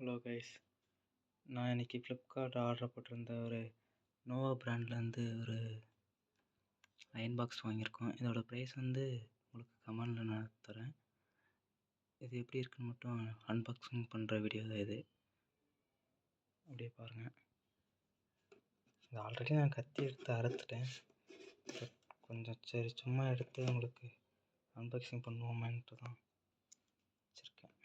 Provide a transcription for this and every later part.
Hello guys, நான் இன்றைக்கி Flipkart order போட்டிருந்த ஒரு நோவா பிராண்ட்லேருந்து ஒரு அயன் பாக்ஸ் வாங்கியிருக்கோம். இதோட ப்ரைஸ் உங்களுக்கு கமெண்டில் நான் தரேன். இது எப்படி இருக்குன்னு மட்டும் அன்பாக்சிங் பண்ணுற வீடியோ தான் இது. அப்படியே பாருங்கள். இது ஆல்ரெடி நான் கத்தி எடுத்து அறுத்துட்டேன். பட் கொஞ்சம் சரி சும்மா எடுத்து உங்களுக்கு அன்பாக்சிங் பண்ணுவோமேன்ட்டு தான் வச்சுருக்கேன்.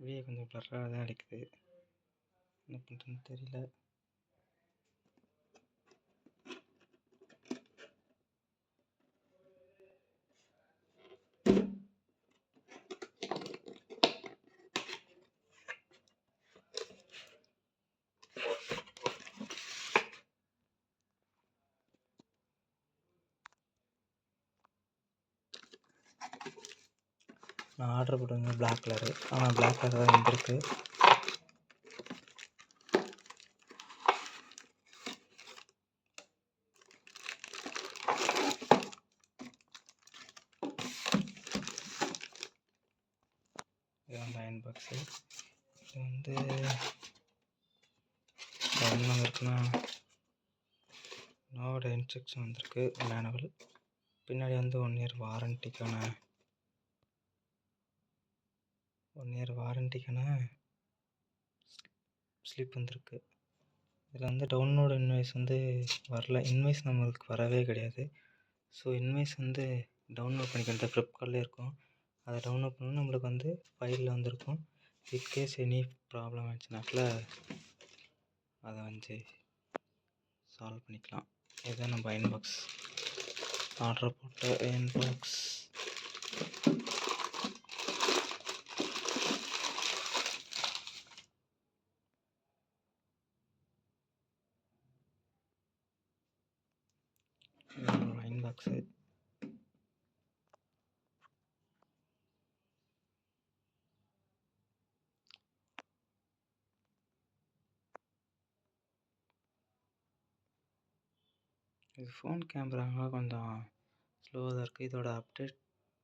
வீடியோ கொஞ்சம் ப்ளர்ராக தான் அடிக்குது, என்ன பண்ணுறதுன்னு தெரியல. நான் ஆர்டர் போட்டது பிளாக் கலரு, ஆனால் பிளாக் கலர் தான் வந்திருக்கு. இது அயன் பாக்ஸு. இது என்ன இருக்குன்னா, நோவோட இன்ஸ்ட்ரக்ஷன் வந்திருக்கு, மேனுவல். பின்னாடி 1 இயர் வாரண்டிக்கான ஸ்லிப் வந்திருக்கு. இதில் டவுன்லோடு இன்வாய்ஸ் வரல. இன்வாய்ஸ் நம்மளுக்கு வரவே கிடையாது. ஸோ இன்வாய்ஸ் டவுன்லோட் பண்ணிக்கிறது ஃப்ளிப்கார்ட்லேயே இருக்கும். அதை டவுன்லோட் பண்ணால் நம்மளுக்கு ஃபைலில் வந்திருக்கும். இன்கேஸ் எனி ப்ராப்ளம் ஆச்சுனாக்கில் அதை சால்வ் பண்ணிக்கலாம். இதுதான் நம்ம அயன் பாக்ஸ் ஆர்டர் போட்ட அயன் பாக்ஸ். அயன் பாக்ஸு இது ஃபோன் கேமராலாம் கொஞ்சம் ஸ்லோவாக தான் இருக்குது. இதோட அப்டேட்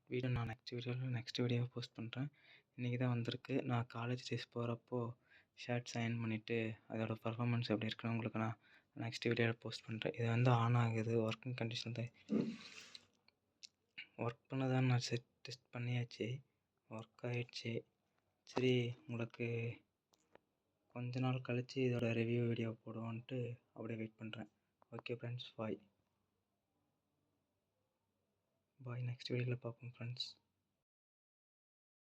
வீடியோ நான் நெக்ஸ்ட் வீடியோ போஸ்ட் பண்ணுறேன். இன்றைக்கி தான் வந்திருக்கு. நான் காலேஜ் டேஸ் போகிறப்போ ஷர்ட்ஸ் அயன் பண்ணிவிட்டு அதோட பர்ஃபார்மன்ஸ் எப்படி இருக்குன்னு உங்களுக்கு நான் நெக்ஸ்ட் வீடியோவில் போஸ்ட் பண்ணுறேன். இது ஆன் ஆகுது, ஒர்க்கிங் கண்டிஷன் தான். ஒர்க் பண்ணதான் நான் டெஸ்ட் பண்ணியாச்சு, ஒர்க் ஆகிடுச்சு. சரி, உங்களுக்கு கொஞ்ச நாள் கழித்து இதோட ரிவ்யூ வீடியோ போடுவோன்ட்டு அப்படியே வெயிட் பண்ணுறேன். ஓகே ஃப்ரெண்ட்ஸ், பாய். நெக்ஸ்ட் வீடியோவில் பார்ப்போம் ஃப்ரெண்ட்ஸ்.